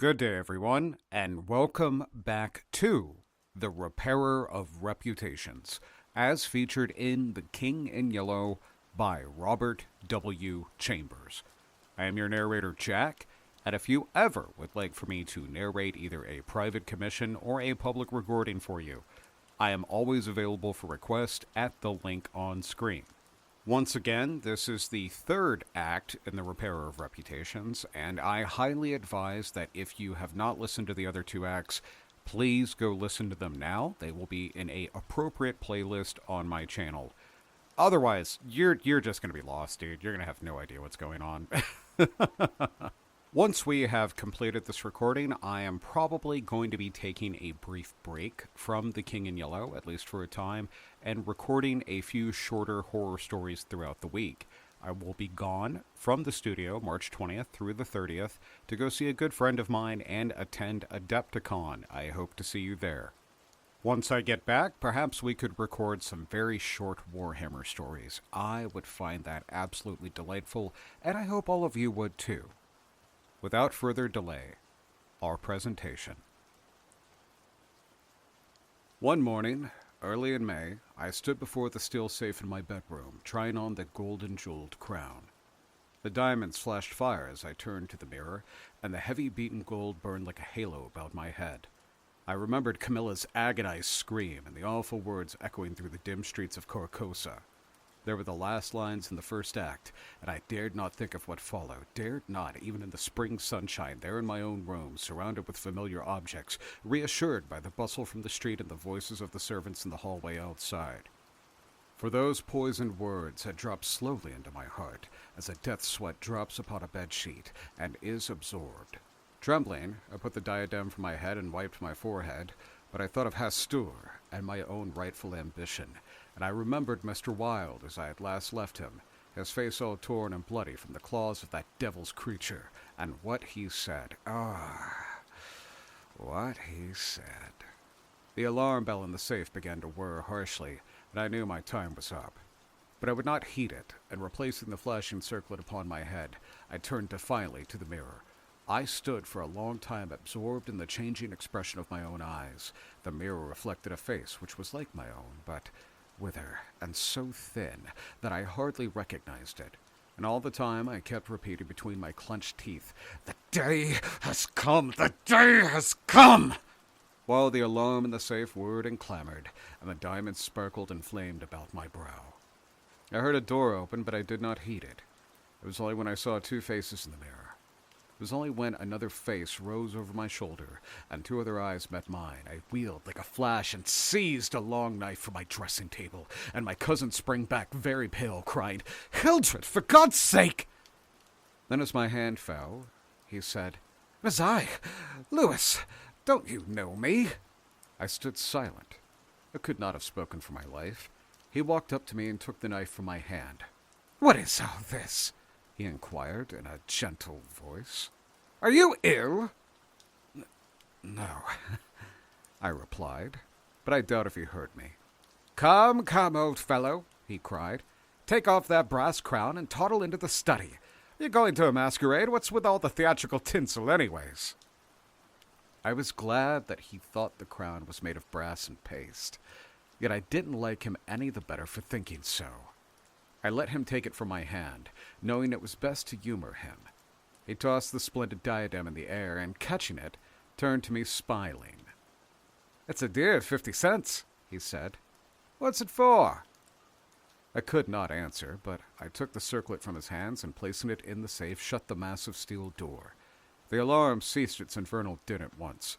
Good day, everyone, and welcome back to The Repairer of Reputations, as featured in The King in Yellow by Robert W. Chambers. I am your narrator, Jack, and if you ever would like for me to narrate either a private commission or a public recording for you, I am always available for request at the link on screen. Once again, this is the third act in The Repairer of Reputations, and I highly advise that if you have not listened to the other two acts, please go listen to them now. They will be in a appropriate playlist on my channel. Otherwise, you're just going to be lost, dude. You're going to have no idea what's going on. Once we have completed this recording, I am probably going to be taking a brief break from The King in Yellow, at least for a time, and recording a few shorter horror stories throughout the week. I will be gone from the studio March 20th through the 30th to go see a good friend of mine and attend Adepticon. I hope to see you there. Once I get back, perhaps we could record some very short Warhammer stories. I would find that absolutely delightful, and I hope all of you would too. Without further delay, our presentation. One morning, early in May, I stood before the steel safe in my bedroom, trying on the golden jeweled crown. The diamonds flashed fire as I turned to the mirror, and the heavy beaten gold burned like a halo about my head. I remembered Camilla's agonized scream and the awful words echoing through the dim streets of Carcosa. There were the last lines in the first act, and I dared not think of what followed, dared not, even in the spring sunshine, there in my own room, surrounded with familiar objects, reassured by the bustle from the street and the voices of the servants in the hallway outside. For those poisoned words had dropped slowly into my heart, as a death sweat drops upon a bedsheet, and is absorbed. Trembling, I put the diadem from my head and wiped my forehead, but I thought of Hastur and my own rightful ambition, and I remembered Mr. Wilde as I had last left him, his face all torn and bloody from the claws of that devil's creature, and what he said. What he said. The alarm bell in the safe began to whir harshly, and I knew my time was up. But I would not heed it, and replacing the flashing circlet upon my head, I turned defiantly to the mirror. I stood for a long time absorbed in the changing expression of my own eyes. The mirror reflected a face which was like my own, but wither and so thin that I hardly recognized it. And all the time I kept repeating between my clenched teeth, "The day has come! The day has come!" While the alarm in the safe whirred and clamored, and the diamonds sparkled and flamed about my brow. I heard a door open, but I did not heed it. It was only when I saw two faces in the mirror. It was only when another face rose over my shoulder, and two other eyes met mine, I wheeled like a flash and seized a long knife from my dressing table, and my cousin sprang back very pale, crying, "Hildred, for God's sake!" Then as my hand fell, he said, "It was I, Lewis. Don't you know me?" I stood silent. I could not have spoken for my life. He walked up to me and took the knife from my hand. "What is all this?" he inquired in a gentle voice. "Are you ill?" "No," I replied, but I doubt if he heard me. Come, old fellow," he cried. "Take off that brass crown and toddle into the study. You're going to a masquerade. What's with all the theatrical tinsel anyways?" I was glad that he thought the crown was made of brass and paste, yet I didn't like him any the better for thinking so. I let him take it from my hand, knowing it was best to humor him. He tossed the splendid diadem in the air and, catching it, turned to me smiling. "It's a dear 50 cents, he said. "What's it for?" I could not answer, but I took the circlet from his hands and, placing it in the safe, shut the massive steel door. The alarm ceased its infernal din at once.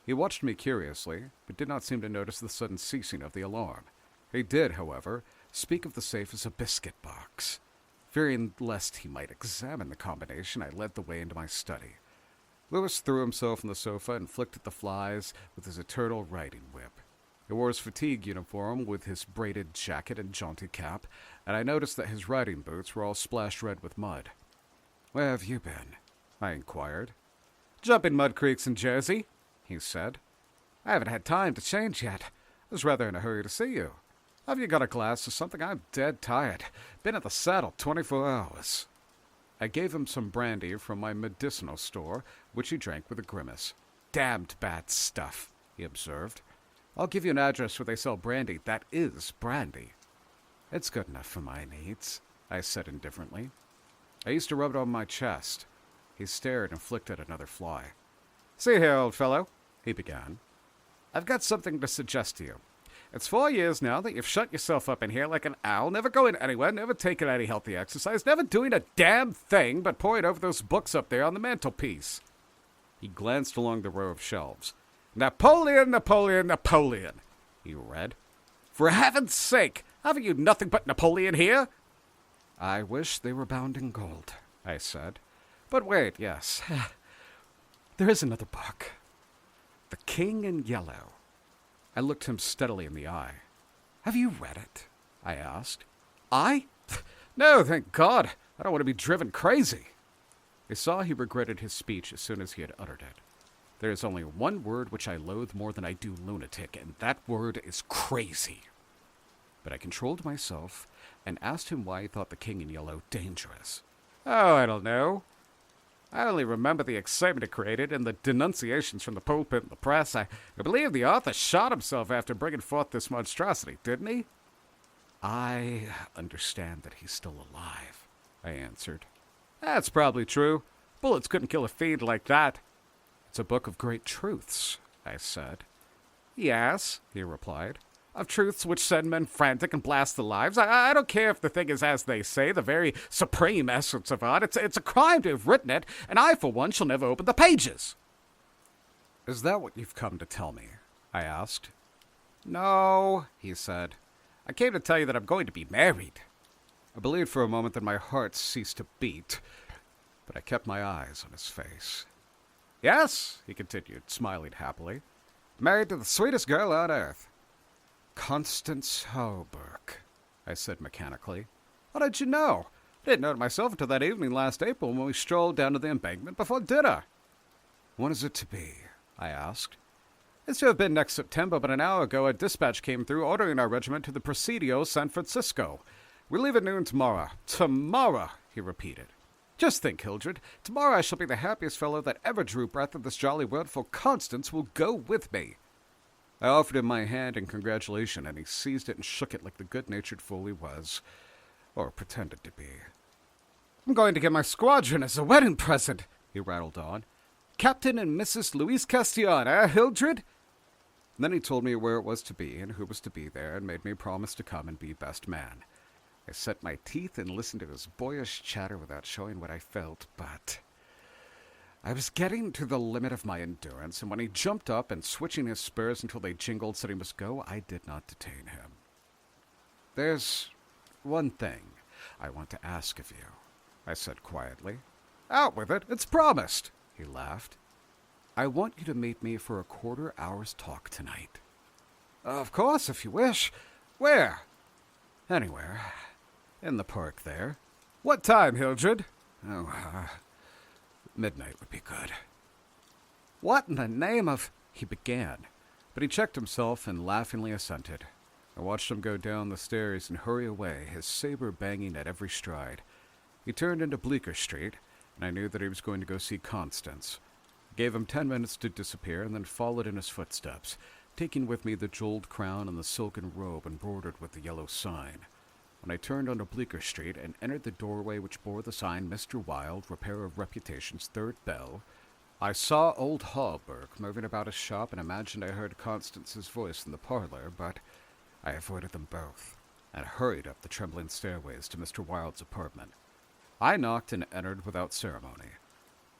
He watched me curiously, but did not seem to notice the sudden ceasing of the alarm. He did, however, speak of the safe as a biscuit box. Fearing lest he might examine the combination, I led the way into my study. Lewis threw himself on the sofa and flicked at the flies with his eternal riding whip. He wore his fatigue uniform with his braided jacket and jaunty cap, and I noticed that his riding boots were all splashed red with mud. "Where have you been?" I inquired. "Jumping mud creeks in Jersey," he said. "I haven't had time to change yet. I was rather in a hurry to see you. Have you got a glass or something? I'm dead tired. Been at the saddle 24 hours. I gave him some brandy from my medicinal store, which he drank with a grimace. "Damned bad stuff," he observed. "I'll give you an address where they sell brandy that is brandy." "It's good enough for my needs," I said indifferently. I used to rub it on my chest. He stared and flicked at another fly. "See here, old fellow," he began. "I've got something to suggest to you. It's 4 years now that you've shut yourself up in here like an owl, never going anywhere, never taking any healthy exercise, never doing a damn thing but poring over those books up there on the mantelpiece." He glanced along the row of shelves. "Napoleon, Napoleon, Napoleon," he read. "For heaven's sake, haven't you nothing but Napoleon here?" "I wish they were bound in gold," I said. "But wait, yes. There is another book. The King in Yellow." I looked him steadily in the eye. "Have you read it?" I asked. "I? No, thank God. I don't want to be driven crazy." I saw he regretted his speech as soon as he had uttered it. There is only one word which I loathe more than I do lunatic, and that word is crazy. But I controlled myself and asked him why he thought The King in Yellow dangerous. "Oh, I don't know. I only remember the excitement it created and the denunciations from the pulpit and the press. I believe the author shot himself after bringing forth this monstrosity, didn't he?" "I understand that he's still alive," I answered. "That's probably true. Bullets couldn't kill a fiend like that." "It's a book of great truths," I said. "Yes," he replied. "Of truths which send men frantic and blast their lives. I don't care if the thing is, as they say, the very supreme essence of art. It's a crime to have written it, and I, for one, shall never open the pages." "Is that what you've come to tell me?" I asked. "No," he said. "I came to tell you that I'm going to be married." I believed for a moment that my heart ceased to beat, but I kept my eyes on his face. "Yes," he continued, smiling happily. "Married to the sweetest girl on earth." "Constance Hawberk," I said mechanically. "How did you know? I didn't know it myself until that evening last April when we strolled down to the embankment before dinner." "When is it to be?" I asked. "It's to have been next September, but an hour ago a dispatch came through ordering our regiment to the Presidio San Francisco. We leave at noon tomorrow." "Tomorrow," he repeated. "Just think, Hildred. Tomorrow I shall be the happiest fellow that ever drew breath in this jolly world, for Constance will go with me." I offered him my hand in congratulation, and he seized it and shook it like the good-natured fool he was, or pretended to be. "I'm going to get my squadron as a wedding present," he rattled on. "Captain and Mrs. Luis Castillon, Hildred?" And then he told me where it was to be and who was to be there, and made me promise to come and be best man. I set my teeth and listened to his boyish chatter without showing what I felt, but I was getting to the limit of my endurance, and when he jumped up and switching his spurs until they jingled said he must go, I did not detain him. "There's one thing I want to ask of you," I said quietly. "Out with it, it's promised," he laughed. "I want you to meet me for a quarter-hour's talk tonight." "Of course, if you wish. Where?" "Anywhere. In the park there." "What time, Hildred?" "Oh, midnight would be good." "What in the name of—" he began, but he checked himself and laughingly assented. I watched him go down the stairs and hurry away, his saber banging at every stride. He turned into Bleecker Street, and I knew that he was going to go see Constance. I gave him 10 minutes to disappear, and then followed in his footsteps, taking with me the jeweled crown and the silken robe embroidered with the yellow sign. When I turned onto Bleecker Street and entered the doorway which bore the sign Mr. Wilde, Repairer of Reputation's third bell, I saw old Hawberk moving about his shop and imagined I heard Constance's voice in the parlor, but I avoided them both and hurried up the trembling stairways to Mr. Wilde's apartment. I knocked and entered without ceremony.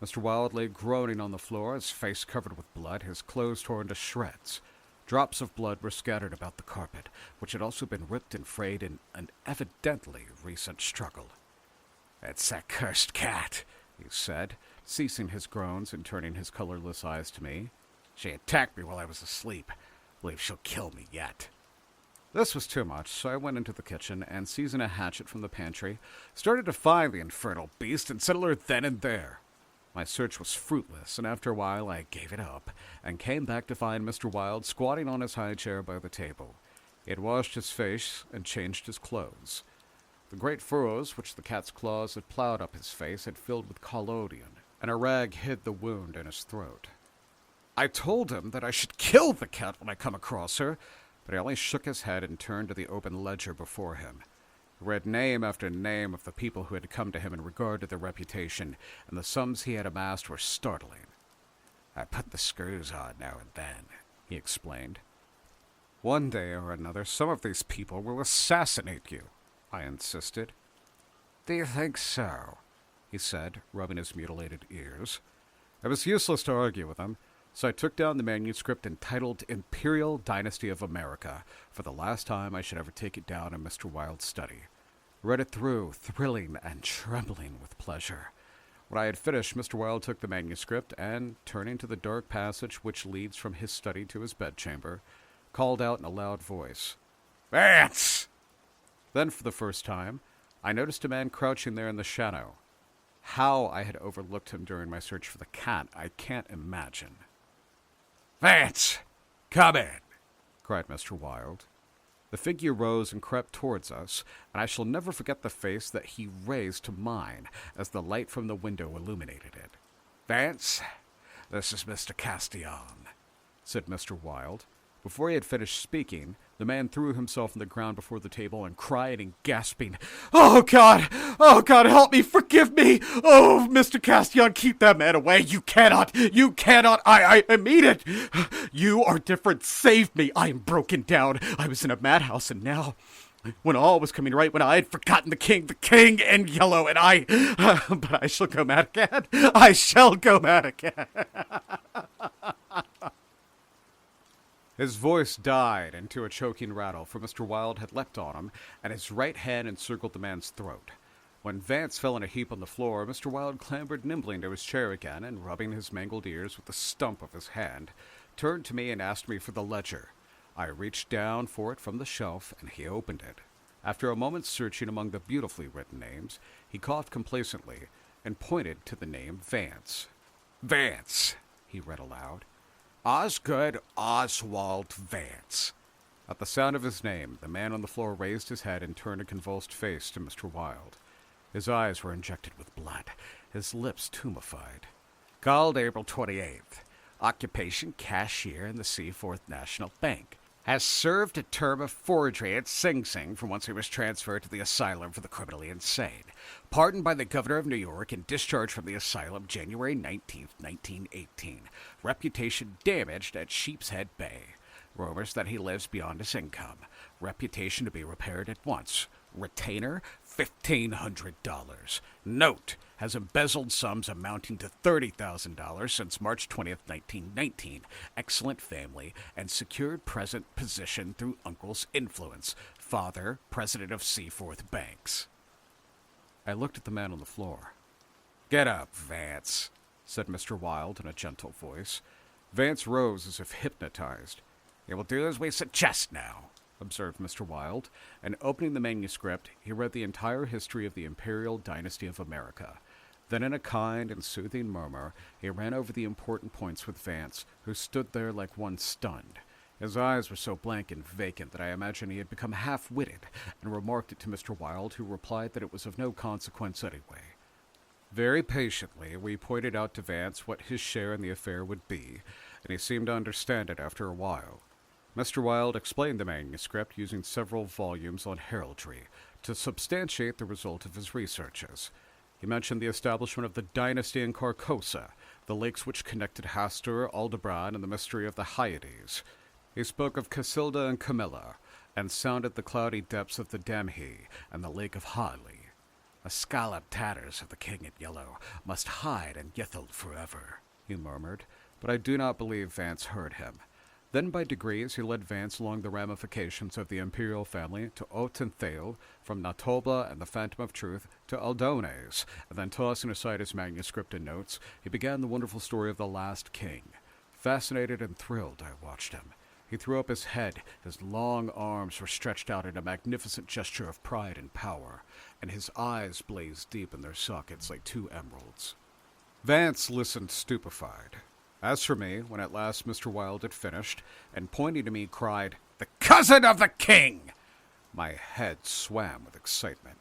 Mr. Wilde lay groaning on the floor, his face covered with blood, his clothes torn to shreds. Drops of blood were scattered about the carpet, which had also been ripped and frayed in an evidently recent struggle. "It's that cursed cat," he said, ceasing his groans and turning his colorless eyes to me. "She attacked me while I was asleep. I believe she'll kill me yet." This was too much, so I went into the kitchen and, seizing a hatchet from the pantry, started to find the infernal beast and settle her then and there. My search was fruitless, and after a while I gave it up, and came back to find Mr. Wilde squatting on his high chair by the table. He had washed his face and changed his clothes. The great furrows which the cat's claws had plowed up his face had filled with collodion, and a rag hid the wound in his throat. I told him that I should kill the cat when I come across her, but he only shook his head and turned to the open ledger before him. He read name after name of the people who had come to him in regard to their reputation, and the sums he had amassed were startling. I put the screws on now and then, he explained. One day or another, some of these people will assassinate you, I insisted. Do you think so? He said, rubbing his mutilated ears. It was useless to argue with him, so I took down the manuscript entitled Imperial Dynasty of America for the last time I should ever take it down in Mr. Wilde's study. Read it through, thrilling and trembling with pleasure. When I had finished, Mr. Wilde took the manuscript and, turning to the dark passage which leads from his study to his bedchamber, called out in a loud voice, "Vance!" Then, for the first time, I noticed a man crouching there in the shadow. How I had overlooked him during my search for the cat, I can't imagine. "Vance! Come in!" cried Mr. Wilde. The figure rose and crept towards us, and I shall never forget the face that he raised to mine as the light from the window illuminated it. "Vance, this is Mr. Castillon," said Mr. Wilde. Before he had finished speaking, the man threw himself on the ground before the table and cried and gasping, "Oh, God! Oh, God, help me! Forgive me! Oh, Mr. Castillon, keep that man away! You cannot! You cannot! I mean it! You are different! Save me! I am broken down! I was in a madhouse, and now, when all was coming right, when I had forgotten the king in yellow, and but I shall go mad again! I shall go mad again!" His voice died into a choking rattle, for Mr. Wilde had leapt on him, and his right hand encircled the man's throat. When Vance fell in a heap on the floor, Mr. Wilde clambered nimbly into his chair again, and rubbing his mangled ears with the stump of his hand, turned to me and asked me for the ledger. I reached down for it from the shelf, and he opened it. After a moment's searching among the beautifully written names, he coughed complacently and pointed to the name Vance. "Vance," he read aloud. "Osgood Oswald Vance." At the sound of his name, the man on the floor raised his head and turned a convulsed face to Mr. Wilde. His eyes were injected with blood, his lips tumefied. "Called April 28th. Occupation cashier in the Seaforth National Bank. Has served a term of forgery at Sing Sing, from whence he was transferred to the asylum for the criminally insane. Pardoned by the governor of New York and discharged from the asylum January 19th, 1918. Reputation damaged at Sheepshead Bay. Rumors that he lives beyond his income. Reputation to be repaired at once. Retainer, $1,500. Note, has embezzled sums amounting to $30,000 since March 20th, 1919. Excellent family, and secured present position through uncle's influence. Father, president of Seaforth Banks." I looked at the man on the floor. "Get up, Vance," said Mr. Wilde in a gentle voice. Vance rose as if hypnotized. "You will do as we suggest now," observed Mr. Wilde, and opening the manuscript, he read the entire history of the Imperial Dynasty of America. Then in a kind and soothing murmur, he ran over the important points with Vance, who stood there like one stunned. His eyes were so blank and vacant that I imagined he had become half-witted, and remarked it to Mr. Wilde, who replied that it was of no consequence anyway. Very patiently, we pointed out to Vance what his share in the affair would be, and he seemed to understand it after a while. Mr. Wilde explained the manuscript using several volumes on heraldry to substantiate the result of his researches. He mentioned the establishment of the dynasty in Carcosa, the lakes which connected Hastur, Aldebaran, and the mystery of the Hyades. He spoke of Casilda and Camilla, and sounded the cloudy depths of the Demhe and the lake of Hadley. "The scalloped tatters of the king in yellow must hide in Ythild forever," he murmured, but I do not believe Vance heard him. Then by degrees he led Vance along the ramifications of the imperial family to Otenthale, from Natobla and the Phantom of Truth to Aldones, and then tossing aside his manuscript and notes, he began the wonderful story of the last king. Fascinated and thrilled, I watched him. He threw up his head, his long arms were stretched out in a magnificent gesture of pride and power, and his eyes blazed deep in their sockets like two emeralds. Vance listened stupefied. As for me, when at last Mr. Wilde had finished, and pointing to me cried, "The cousin of the king!" my head swam with excitement.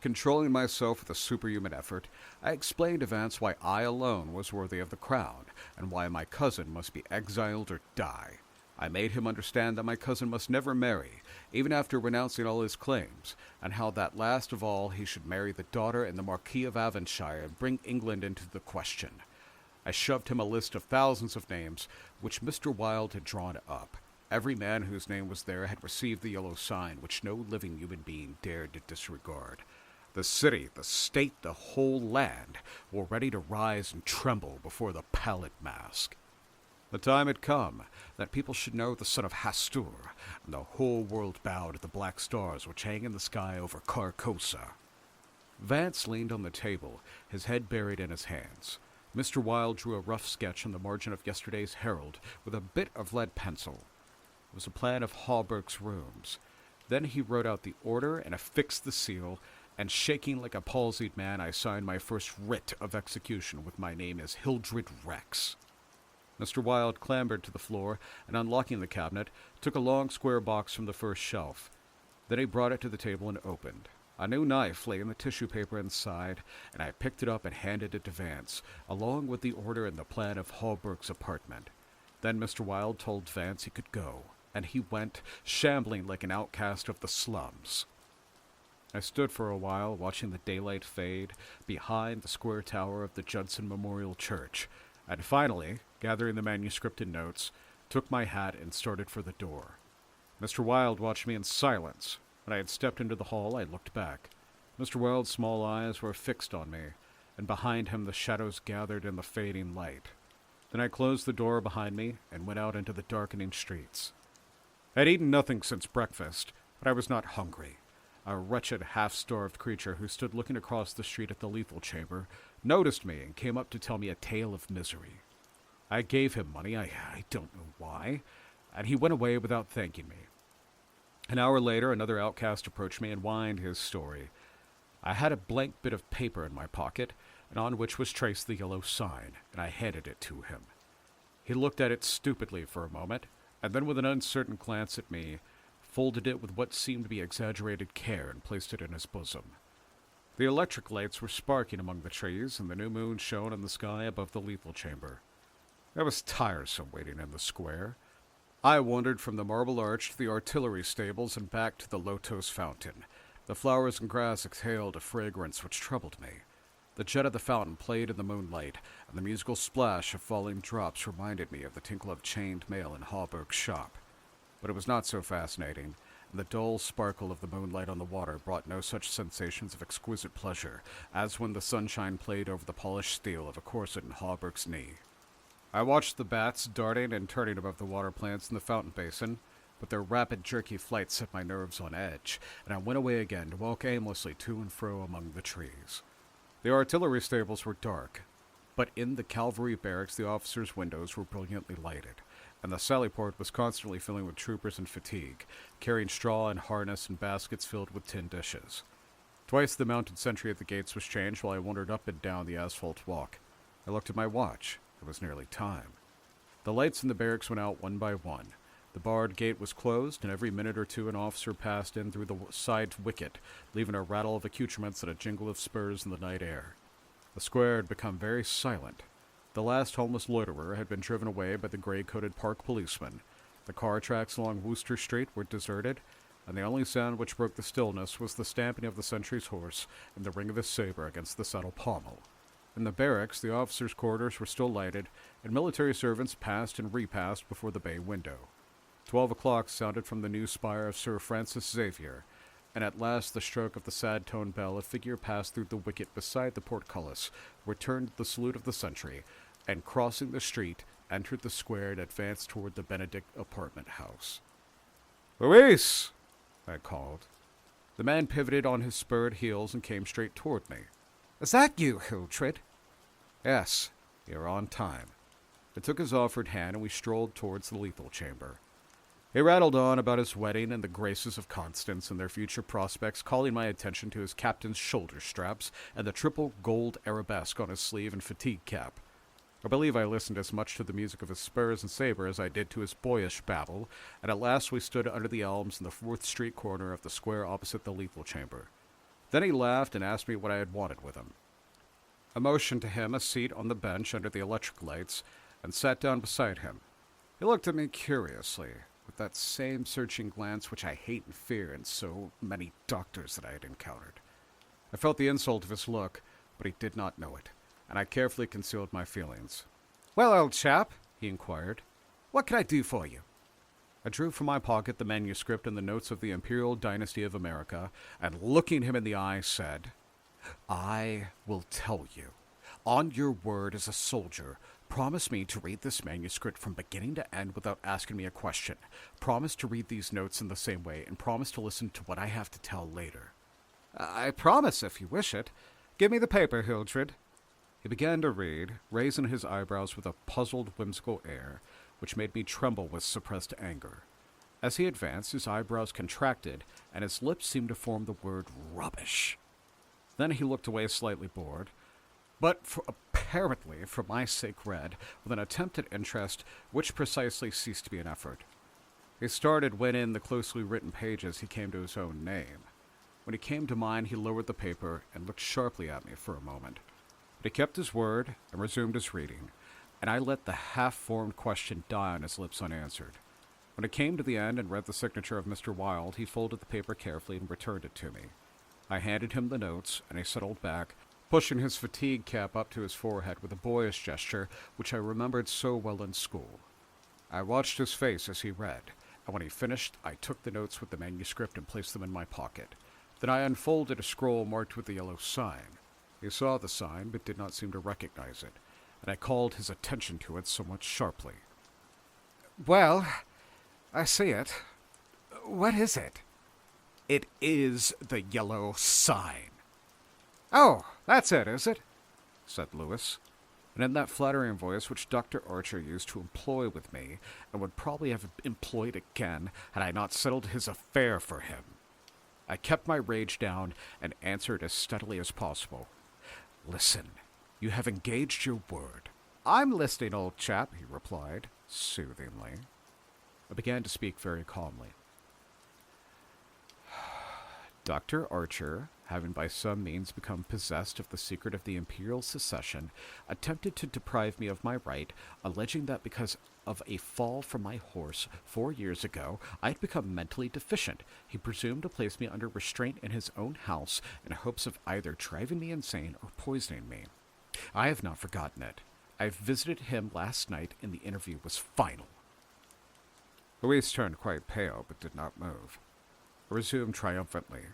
Controlling myself with a superhuman effort, I explained to Vance why I alone was worthy of the crown, and why my cousin must be exiled or die. I made him understand that my cousin must never marry, even after renouncing all his claims, and how that last of all he should marry the daughter and the Marquis of Avonshire and bring England into the question. I shoved him a list of thousands of names, which Mr. Wilde had drawn up. Every man whose name was there had received the yellow sign, which no living human being dared to disregard. The city, the state, the whole land were ready to rise and tremble before the pallid mask. The time had come that people should know the son of Hastur, and the whole world bowed at the black stars which hang in the sky over Carcosa. Vance leaned on the table, his head buried in his hands. Mr. Wilde drew a rough sketch on the margin of yesterday's Herald with a bit of lead pencil. It was a plan of Hawberk's rooms. Then he wrote out the order and affixed the seal, and shaking like a palsied man, I signed my first writ of execution with my name as Hildred Rex. Mr. Wilde clambered to the floor, and unlocking the cabinet, took a long square box from the first shelf. Then he brought it to the table and opened. A new knife lay in the tissue paper inside, and I picked it up and handed it to Vance, along with the order and the plan of Hawberk's apartment. Then Mr. Wilde told Vance he could go, and he went, shambling like an outcast of the slums. I stood for a while, watching the daylight fade behind the square tower of the Judson Memorial Church, and finally, gathering the manuscript and notes, took my hat and started for the door. Mr. Wilde watched me in silence. When I had stepped into the hall, I looked back. Mr. Wilde's small eyes were fixed on me, and behind him the shadows gathered in the fading light. Then I closed the door behind me and went out into the darkening streets. I had eaten nothing since breakfast, but I was not hungry. A wretched, half-starved creature who stood looking across the street at the lethal chamber noticed me and came up to tell me a tale of misery. I gave him money, I don't know why, and he went away without thanking me. An hour later, another outcast approached me and whined his story. I had a blank bit of paper in my pocket, and on which was traced the yellow sign, and I handed it to him. He looked at it stupidly for a moment, and then with an uncertain glance at me, folded it with what seemed to be exaggerated care and placed it in his bosom. The electric lights were sparking among the trees, and the new moon shone in the sky above the lethal chamber. It was tiresome waiting in the square. I wandered from the Marble Arch to the artillery stables and back to the Lotos fountain. The flowers and grass exhaled a fragrance which troubled me. The jet of the fountain played in the moonlight, and the musical splash of falling drops reminded me of the tinkle of chained mail in Hawberk's shop. But it was not so fascinating, and the dull sparkle of the moonlight on the water brought no such sensations of exquisite pleasure as when the sunshine played over the polished steel of a corset in Hawberk's knee. I watched the bats darting and turning above the water plants in the fountain basin, but their rapid, jerky flight set my nerves on edge, and I went away again to walk aimlessly to and fro among the trees. The artillery stables were dark, but in the cavalry barracks the officers' windows were brilliantly lighted, and the sallyport was constantly filling with troopers in fatigue, carrying straw and harness and baskets filled with tin dishes. Twice the mounted sentry at the gates was changed while I wandered up and down the asphalt walk. I looked at my watch. It was nearly time. The lights in the barracks went out one by one. The barred gate was closed, and every minute or two an officer passed in through the side wicket, leaving a rattle of accoutrements and a jingle of spurs in the night air. The square had become very silent. The last homeless loiterer had been driven away by the gray-coated park policeman. The car tracks along Wooster Street were deserted, and the only sound which broke the stillness was the stamping of the sentry's horse and the ring of his saber against the saddle pommel. In the barracks, the officers' quarters were still lighted, and military servants passed and repassed before the bay window. 12 o'clock sounded from the new spire of Sir Francis Xavier, and at last the stroke of the sad-toned bell, a figure passed through the wicket beside the portcullis, returned the salute of the sentry, and crossing the street, entered the square and advanced toward the Benedict apartment house. "Luis!" I called. The man pivoted on his spurred heels and came straight toward me. "Is that you, Hildred?" "Yes, you're on time." I took his offered hand, and we strolled towards the lethal chamber. He rattled on about his wedding and the graces of Constance and their future prospects, calling my attention to his captain's shoulder straps and the triple gold arabesque on his sleeve and fatigue cap. I believe I listened as much to the music of his spurs and saber as I did to his boyish babble, and at last we stood under the elms in the 4th Street corner of the square opposite the lethal chamber. Then he laughed and asked me what I had wanted with him. I motioned to him a seat on the bench under the electric lights and sat down beside him. He looked at me curiously, with that same searching glance which I hate and fear in so many doctors that I had encountered. I felt the insult of his look, but he did not know it, and I carefully concealed my feelings. "Well, old chap," he inquired, "what can I do for you?" I drew from my pocket the manuscript and the notes of the Imperial Dynasty of America, and looking him in the eye, said, "I will tell you. On your word as a soldier, promise me to read this manuscript from beginning to end without asking me a question. Promise to read these notes in the same way, and promise to listen to what I have to tell later." "I promise, if you wish it. Give me the paper, Hildred." He began to read, raising his eyebrows with a puzzled, whimsical air, which made me tremble with suppressed anger. As he advanced, his eyebrows contracted, and his lips seemed to form the word rubbish. Then he looked away slightly bored, but apparently for my sake read, with an attempt at interest which precisely ceased to be an effort. He started when in the closely written pages he came to his own name. When he came to mine, he lowered the paper and looked sharply at me for a moment. But he kept his word and resumed his reading, and I let the half-formed question die on his lips unanswered. When it came to the end and read the signature of Mr. Wilde, he folded the paper carefully and returned it to me. I handed him the notes, and he settled back, pushing his fatigue cap up to his forehead with a boyish gesture which I remembered so well in school. I watched his face as he read, and when he finished, I took the notes with the manuscript and placed them in my pocket. Then I unfolded a scroll marked with the yellow sign. He saw the sign, but did not seem to recognize it, and I called his attention to it somewhat sharply. "Well, I see it. What is it?" "It is the yellow sign." "Oh, that's it, is it?" said Lewis, and in that flattering voice which Dr. Archer used to employ with me, and would probably have employed again had I not settled his affair for him. I kept my rage down and answered as steadily as possible. "Listen, you have engaged your word." "I'm listening, old chap," he replied, soothingly. I began to speak very calmly. "Dr. Archer, having by some means become possessed of the secret of the Imperial Succession, attempted to deprive me of my right, alleging that because of a fall from my horse 4 years ago, I had become mentally deficient. He presumed to place me under restraint in his own house in hopes of either driving me insane or poisoning me. I have not forgotten it. I visited him last night, and the interview was final." Louise turned quite pale, but did not move. I resumed triumphantly.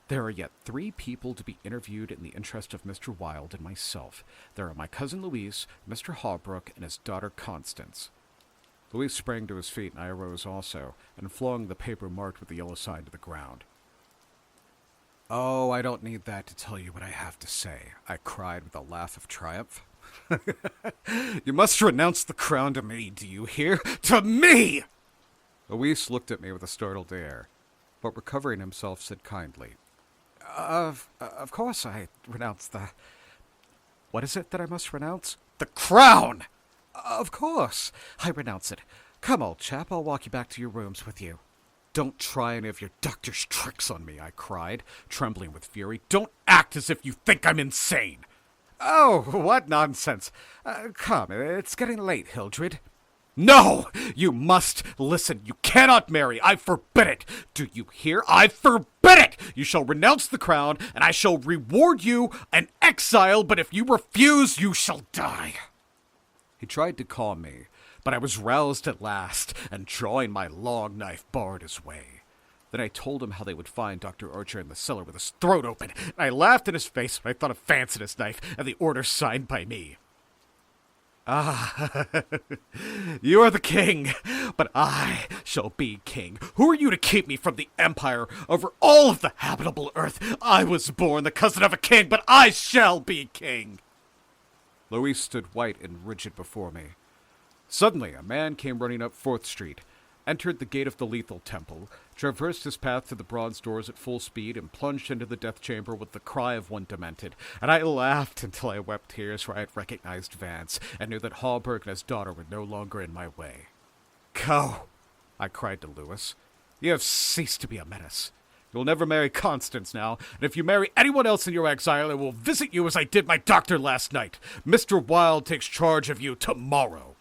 "There are yet 3 people to be interviewed in the interest of Mr. Wilde and myself. There are my cousin Louise, Mr. Hawbrook, and his daughter Constance." Louise sprang to his feet, and I arose also, and flung the paper marked with the yellow sign to the ground. "Oh, I don't need that to tell you what I have to say," I cried with a laugh of triumph. "You must renounce the crown to me, do you hear? To me!" Louise looked at me with a startled air, but recovering himself said kindly, Of course I renounce the... What is it that I must renounce?" "The crown!" "Of course I renounce it. Come, old chap, I'll walk you back to your rooms with you." "Don't try any of your doctor's tricks on me," I cried, trembling with fury. "Don't act as if you think I'm insane." "Oh, what nonsense. Come, it's getting late, Hildred." "No! You must listen. You cannot marry. I forbid it. Do you hear? I forbid it! You shall renounce the crown, and I shall reward you an exile, but if you refuse, you shall die." He tried to calm me, but I was roused at last, and drawing my long knife, barred his way. Then I told him how they would find Dr. Archer in the cellar with his throat open, and I laughed in his face when I thought of Vance and his knife, and the order signed by me. "Ah, you are the king, but I shall be king. Who are you to keep me from the empire over all of the habitable earth? I was born the cousin of a king, but I shall be king." Louise stood white and rigid before me. Suddenly, a man came running up 4th Street, entered the gate of the Lethal Temple, traversed his path to the bronze doors at full speed, and plunged into the death chamber with the cry of one demented. And I laughed until I wept tears, for I had recognized Vance, and knew that Hawberk and his daughter were no longer in my way. "Go," I cried to Lewis. "You have ceased to be a menace. You'll never marry Constance now, and if you marry anyone else in your exile, I will visit you as I did my doctor last night. Mr. Wilde takes charge of you tomorrow."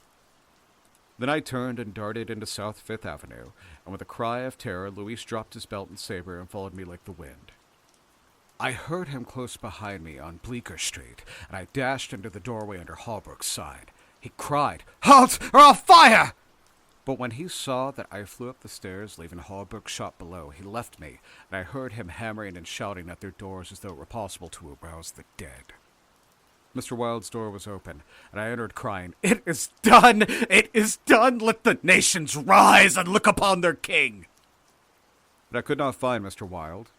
Then I turned and darted into South Fifth Avenue, and with a cry of terror, Luis dropped his belt and saber and followed me like the wind. I heard him close behind me on Bleecker Street, and I dashed into the doorway under Hallbrook's side. He cried, "Halt, or I'll fire!" But when he saw that I flew up the stairs, leaving Hallbrook's shop below, he left me, and I heard him hammering and shouting at their doors as though it were possible to arouse the dead. Mr. Wilde's door was open, and I entered crying, "It is done! It is done! Let the nations rise and look upon their king!" But I could not find Mr. Wilde,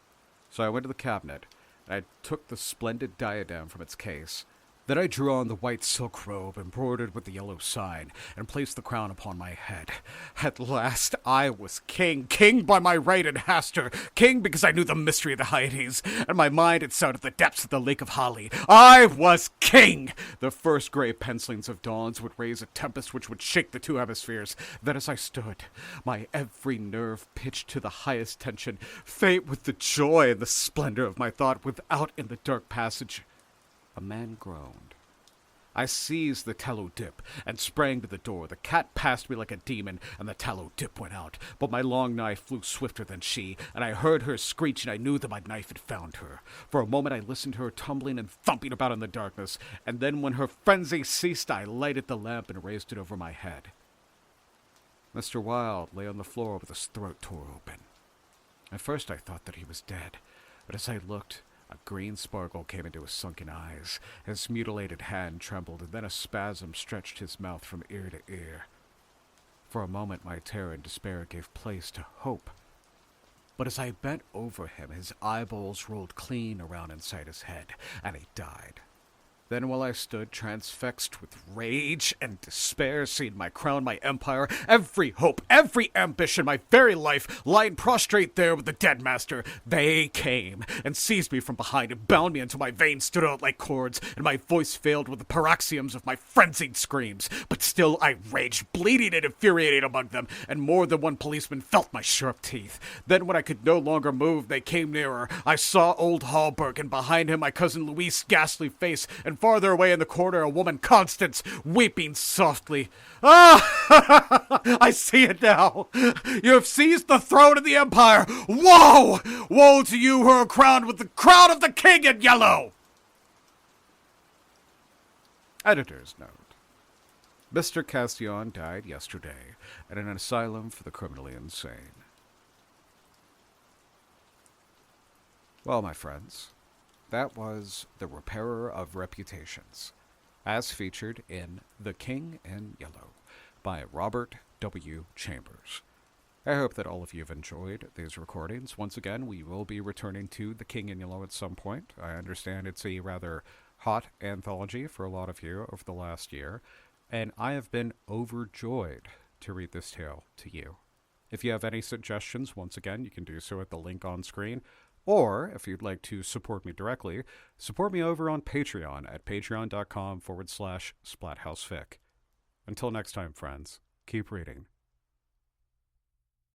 so I went to the cabinet, and I took the splendid diadem from its case. Then I drew on the white silk robe embroidered with the yellow sign, and placed the crown upon my head. At last I was king, king by my right in Hastur, king because I knew the mystery of the Hyades, and my mind had sounded the depths of the Lake of Hali. I was king! The first gray pencilings of dawns would raise a tempest which would shake the two hemispheres. Then as I stood, my every nerve pitched to the highest tension, faint with the joy and the splendor of my thought, without in the dark passage a man groaned. I seized the tallow dip and sprang to the door. The cat passed me like a demon, and the tallow dip went out. But my long knife flew swifter than she, and I heard her screech, and I knew that my knife had found her. For a moment I listened to her tumbling and thumping about in the darkness, and then when her frenzy ceased, I lighted the lamp and raised it over my head. Mr. Wilde lay on the floor with his throat tore open. At first I thought that he was dead, but as I looked, a green sparkle came into his sunken eyes. His mutilated hand trembled, and then a spasm stretched his mouth from ear to ear. For a moment my terror and despair gave place to hope. But as I bent over him, his eyeballs rolled clean around inside his head, and he died. Then while I stood transfixed with rage and despair, seeing my crown, my empire, every hope, every ambition, my very life, lying prostrate there with the dead master, they came and seized me from behind and bound me until my veins stood out like cords, and my voice failed with the paroxysms of my frenzied screams. But still I raged, bleeding and infuriated among them, and more than one policeman felt my sharp teeth. Then when I could no longer move, they came nearer. I saw old Hallberg, and behind him my cousin Louis' ghastly face, and farther away in the corner a woman, Constance, weeping softly. "Ah! I see it now. You have seized the throne of the empire. Woe! Woe to you who are crowned with the crown of the king in yellow!" Editor's note. Mr. Castillon died yesterday at an asylum for the criminally insane. Well, my friends, that was The Repairer of Reputations, as featured in The King in Yellow by Robert W. Chambers. I hope that all of you have enjoyed these recordings. Once again, we will be returning to The King in Yellow at some point. I understand it's a rather hot anthology for a lot of you over the last year, and I have been overjoyed to read this tale to you. If you have any suggestions, once again, you can do so at the link on screen. Or, if you'd like to support me directly, support me over on Patreon at patreon.com/splatthousefic. Until next time, friends, keep reading